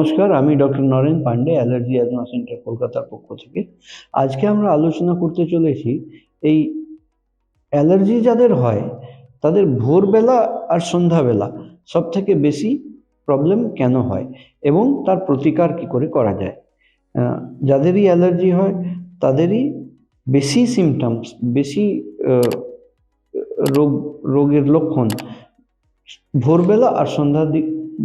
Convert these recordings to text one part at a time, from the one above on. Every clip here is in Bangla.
নমস্কার, আমি doctor Naren Pandey, allergy asthma centre কলকাতার পক্ষ থেকে। আজকে আমরা আলোচনা করতে চলেছি এই অ্যালার্জি যাদের হয় তাদের ভোরবেলা আর সন্ধ্যাবেলা সব থেকে বেশি প্রবলেম কেন হয় এবং তার প্রতিকার কি করে করা যায়। যাদেরই অ্যালার্জি হয় তাদেরই বেশি সিমটমস, বেশি রোগের লক্ষণ ভোরবেলা আর সন্ধ্যার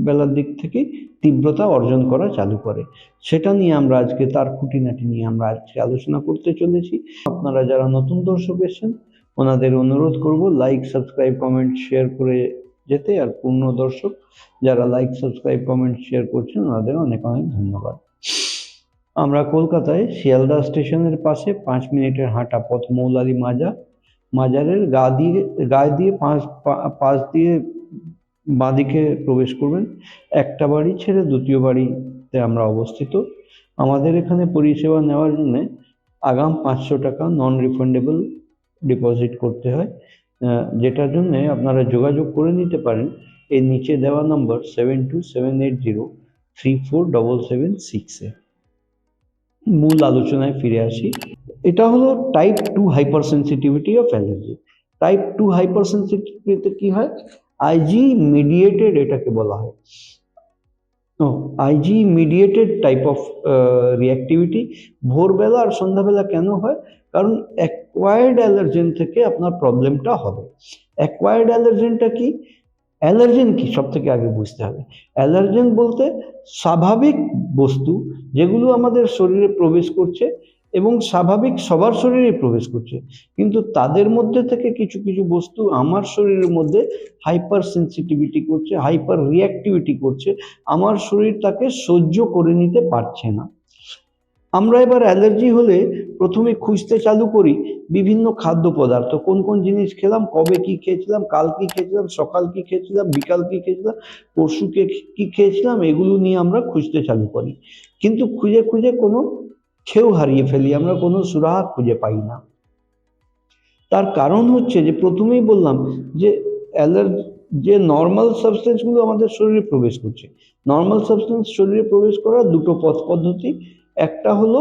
বেলার দিক থেকে তীব্রতা অর্জন করা চালু করে। সেটা নিয়ে আমরা আজকে, তার খুঁটিনাটি নিয়ে আমরা আজকে আলোচনা করতে চলেছি। আপনারা যারা নতুন দর্শক এসেছেন ওনাদের অনুরোধ করব লাইক, সাবস্ক্রাইব, কমেন্ট, শেয়ার করে যেতে। আর পূর্ণ দর্শক যারা লাইক, সাবস্ক্রাইব, কমেন্ট, শেয়ার করছেন ওনাদের অনেক অনেক ধন্যবাদ। আমরা কলকাতায় শিয়ালদা স্টেশনের পাশে 5 মিনিটের হাঁটা পথ মৌলালি মাজারের গায়ে দিয়ে পাশ দিয়ে বাঁদিকে প্রবেশ করবেন। একটা বাড়ি ছেড়ে দ্বিতীয় বাড়িতে আমরা অবস্থিত। আমাদের এখানে পরিষেবা নেওয়ার জন্য আগাম 500 টাকা নন রিফান্ডেবল ডিপোজিট করতে হয়, যেটার জন্য আপনারা যোগাযোগ করে নিতে পারেন এই নিচে দেওয়া নম্বর 7278034776-এ। মূল আলোচনায় ফিরে আসি। এটা হলো type 2 hypersensitivity of allergy. Type 2 হাইপার সেন্সিটিভিটিতে কি হয়, আইজি মিডিয়েটেড এটাকে বলা হয়। IG mediated type of reactivity ভোরবেলা আর সন্ধ্যাবেলা কেন হয়? কারণ অ্যাকোয়ার্ড অ্যালার্জেন থেকে আপনার প্রবলেমটা হবে। অ্যাকোয়ার্ড অ্যালার্জেনটা কি? অ্যালার্জেন কি সব থেকে আগে বুঝতে হবে। অ্যালার্জেন বলতে স্বাভাবিক বস্তু যেগুলো আমাদের শরীরে প্রবেশ করছে এবং স্বাভাবিক সবার শরীরে প্রবেশ করছে, কিন্তু তাদের মধ্যে থেকে কিছু কিছু বস্তু আমার শরীরের মধ্যে হাইপার সেন্সিটিভিটি করছে, হাইপার রিঅ্যাক্টিভিটি করছে, আমার শরীর তাকে সহ্য করে নিতে পারছে না। আমরা এবার অ্যালার্জি হলে প্রথমে খুঁজতে চালু করি বিভিন্ন খাদ্য পদার্থ, কোন কোন জিনিস খেলাম, কবে কি খেয়েছিলাম, কাল কি খেয়েছিলাম, সকাল কি খেয়েছিলাম, বিকাল কি খেয়েছিলাম, পরশুকে কি খেয়েছিলাম, এগুলো নিয়ে আমরা খুঁজতে চালু করি। কিন্তু খুঁজে খুঁজে কোনো খেউ হারিয়ে ফেলি, আমরা কোনো সুরাহা খুঁজে পাই না। তার কারণ হচ্ছে যে প্রথমেই বললাম যে যে নর্মাল সাবস্টেন্সগুলো আমাদের শরীরে প্রবেশ করছে। নর্মাল সাবস্টেন্স শরীরে প্রবেশ করার দুটো পদ্ধতি, একটা হলো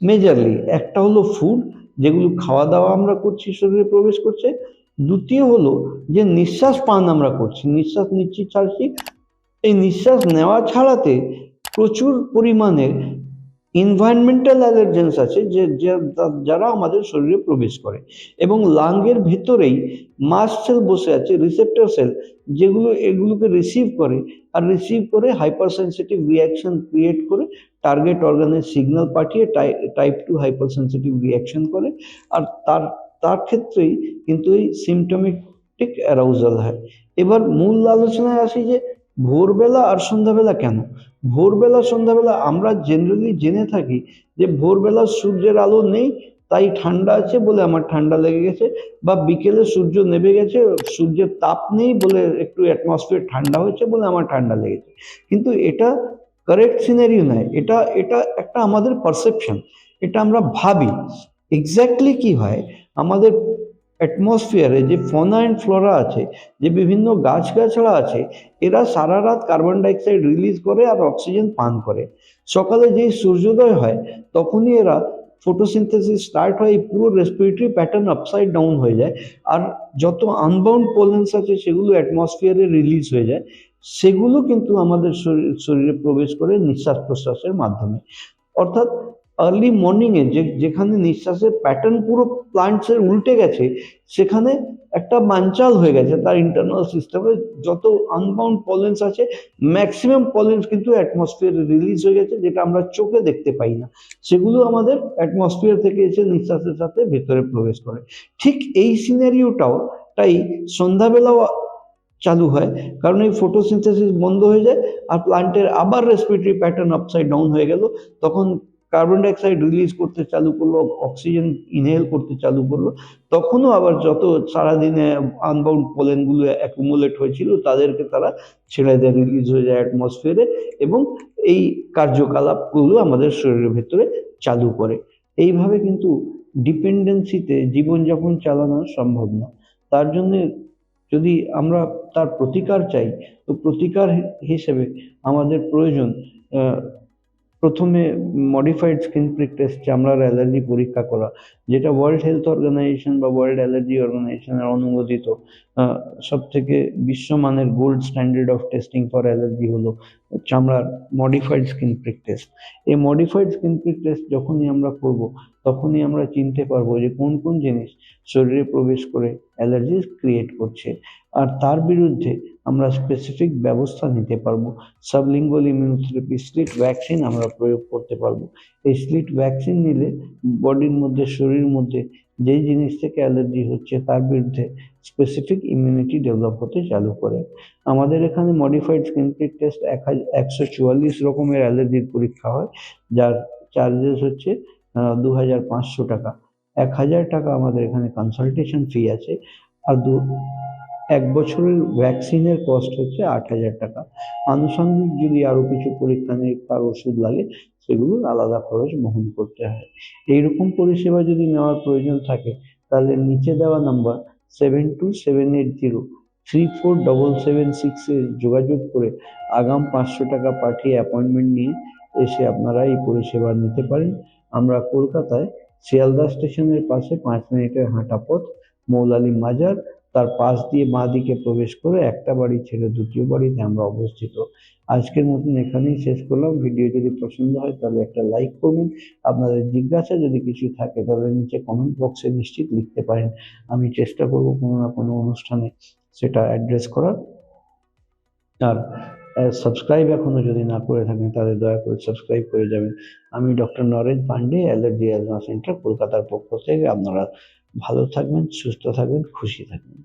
মেজারলি, একটা হলো ফুড, যেগুলো খাওয়া দাওয়া আমরা করছি শরীরে প্রবেশ করছে। দ্বিতীয় হলো যে নিঃশ্বাস পান আমরা করছি, নিঃশ্বাস নিচ্ছি ছাড়ছি। এই নিঃশ্বাস নেওয়া ছাড়াতে প্রচুর পরিমাণে এনভায়রনমেন্টাল অ্যালার্জেন্স আছে যারা আমাদের শরীরে প্রবেশ করে, এবং লাংয়ের ভেতরেই মাস্ট সেল বসে আছে, রিসেপ্টর সেল, যেগুলো এগুলোকে রিসিভ করে, আর রিসিভ করে হাইপার সেন্সিটিভ রিয়াকশন ক্রিয়েট করে টার্গেট অর্গানের সিগন্যাল পাঠিয়ে টাইপ 2 হাইপার সেন্সিটিভ রিয়াকশন করে। আর তার ক্ষেত্রেই কিন্তু এই সিমটমেটিক অ্যারাউজাল হয়। এবার মূল আলোচনায় আসি যে ভোরবেলা আর সন্ধ্যাবেলা কেন। ভোরবেলা সন্ধ্যাবেলা আমরা জেনারেলি জেনে থাকি যে ভোরবেলা সূর্যের আলো নেই, তাই ঠান্ডা আছে বলে আমার ঠান্ডা লেগে গেছে, বা বিকেলে সূর্য নেমে গেছে, সূর্যের তাপ নেই বলে একটু অ্যাটমসফিয়ার ঠান্ডা হয়েছে বলে আমার ঠান্ডা লেগেছে। কিন্তু এটা কারেক্ট সিনারিও নয়, এটা এটা একটা আমাদের পারসেপশন, এটা আমরা ভাবি। এক্স্যাক্টলি কি হয়, আমাদের অ্যাটমসফিয়ারে যে ফনা অ্যান্ড ফ্লোরা আছে, যে বিভিন্ন গাছগাছড়া আছে, এরা সারা রাত কার্বন ডাইঅক্সাইড রিলিজ করে আর অক্সিজেন পান করে। সকালে যেই সূর্যোদয় হয় তখনই এরা ফটোসিনথেসিস স্টার্ট হয়, এই পুরো রেসপিরেটরি প্যাটার্ন আপসাইড ডাউন হয়ে যায়, আর যত আনবাউন্ড পোলেন্স আছে সেগুলো অ্যাটমসফিয়ারে রিলিজ হয়ে যায়। সেগুলো কিন্তু আমাদের শরীরে প্রবেশ করে নিঃশ্বাস প্রশ্বাসের মাধ্যমে। অর্থাৎ আর্লি মর্নিংয়ে যেখানে নিঃশ্বাসের প্যাটার্ন পুরো প্লান্টসের উল্টে গেছে, সেখানে একটা বানচাল হয়ে গেছে তার ইন্টারনাল সিস্টেমে। যত আনবাউন্ড পলেন্স আছে ম্যাক্সিমাম পলেন্স কিন্তু অ্যাটমসফিয়ারে রিলিজ হয়ে গেছে, যেটা আমরা চোখে দেখতে পাই না। সেগুলো আমাদের অ্যাটমসফিয়ার থেকে এসে নিঃশ্বাসের সাথে ভেতরে প্রবেশ করে। ঠিক এই সিনারিওটাই সন্ধ্যাবেলাও চালু হয়, কারণ এই ফটোসিনথেসিস বন্ধ হয়ে যায় আর প্লান্টের আবার রেসপিরেটরি প্যাটার্ন আপসাইড ডাউন হয়ে গেল। তখন কার্বন ডাইঅক্সাইড রিলিজ করতে চালু করলো, অক্সিজেন ইনহেল করতে চালু করলো। তখনও আবার যত সারাদিনে আনবাউন্ড পোলেনগুলো অ্যাকুমুলেট হয়েছিল তাদেরকে তারা ছেড়ে দেয়, রিলিজ হয়ে যায় অ্যাটমসফিয়ারে, এবং এই কার্যকলাপগুলো আমাদের শরীরের ভেতরে চালু করে। এইভাবে কিন্তু ডিপেন্ডেন্সিতে জীবনযাপন চালানো সম্ভব না। তার জন্যে যদি আমরা তার প্রতিকার চাই, তো প্রতিকার হিসেবে আমাদের প্রয়োজন প্রথমে মডিফাইড স্কিন প্রিক টেস্ট, চামড়ার অ্যালার্জি পরীক্ষা করা, যেটা ওয়ার্ল্ড হেলথ অর্গানাইজেশন বা ওয়ার্ল্ড অ্যালার্জি অর্গানাইজেশনের অনুমোদিত সব থেকে বিশ্বমানের gold standard of testing for allergy হলো চামড়ার মডিফাইড স্কিন প্রিক টেস্ট। এই মডিফাইড স্কিন প্রিক টেস্ট যখনই আমরা করব, তখনই আমরা চিনতে পারবো যে কোন কোন জিনিস শরীরে প্রবেশ করে অ্যালার্জি ক্রিয়েট করছে, আর তার বিরুদ্ধে আমরা স্পেসিফিক ব্যবস্থা নিতে পারবো। সাবলিঙ্গুয়াল ইমিউনোথেরাপি, স্লিট ভ্যাকসিন আমরা প্রয়োগ করতে পারবো। এই স্লিট ভ্যাকসিন নিলে বডির মধ্যে, শরীরের মধ্যে যেই জিনিস থেকে অ্যালার্জি হচ্ছে তার বিরুদ্ধে স্পেসিফিক ইমিউনিটি ডেভেলপ হতে চালু করে। আমাদের এখানে মডিফাইড স্কিন প্রিক টেস্ট 144 রকমের অ্যালার্জির পরীক্ষা হয়, যার চার্জেস হচ্ছে 2500 টাকা। 1000 টাকা আমাদের এখানে কনসালটেশন ফি আছে, আর 1 বছরের ভ্যাকসিনের কস্ট হচ্ছে 8000 টাকা। আনুষঙ্গিক যদি আরো কিছু পরীক্ষা নিরীক্ষার ওষুধ লাগে, সেগুলোর আলাদা খরচ বহন করতে হয়। এইরকম পরিষেবা যদি নেওয়ার প্রয়োজন থাকে, তাহলে নিচে দেওয়া নাম্বার 7278034776 যোগাযোগ করে আগাম 500 টাকা পাঠিয়ে অ্যাপয়েন্টমেন্ট নিয়ে এসে আপনারা এই পরিষেবা নিতে পারেন। আমরা কলকাতায় শিয়ালদা স্টেশনের পাশে 5 মিনিটের হাঁটা পথ, মৌলালী মাজার, তার পাশ দিয়ে বাঁ দিকে প্রবেশ করে একটা বাড়ি ছেড়ে দ্বিতীয় বাড়িতে আমরা অবস্থিত। আজকের মতন এখানেই শেষ করলাম। ভিডিও যদি পছন্দ হয় তাহলে একটা লাইক করবেন। আপনাদের জিজ্ঞাসা যদি কিছু থাকে তাহলে নিচে কমেন্ট বক্সে নিশ্চিত লিখতে পারেন। আমি চেষ্টা করব কোনো না কোনো অনুষ্ঠানে সেটা অ্যাড্রেস করার। আর সাবস্ক্রাইব এখনো যদি না করে থাকেন তাহলে দয়া করে সাবস্ক্রাইব করে যাবেন। আমি doctor Naren Pandey, allergy asthma centre, কলকাতার পক্ষ থেকে। আপনারা ভালো থাকবেন, সুস্থ থাকবেন, খুশি থাকবেন।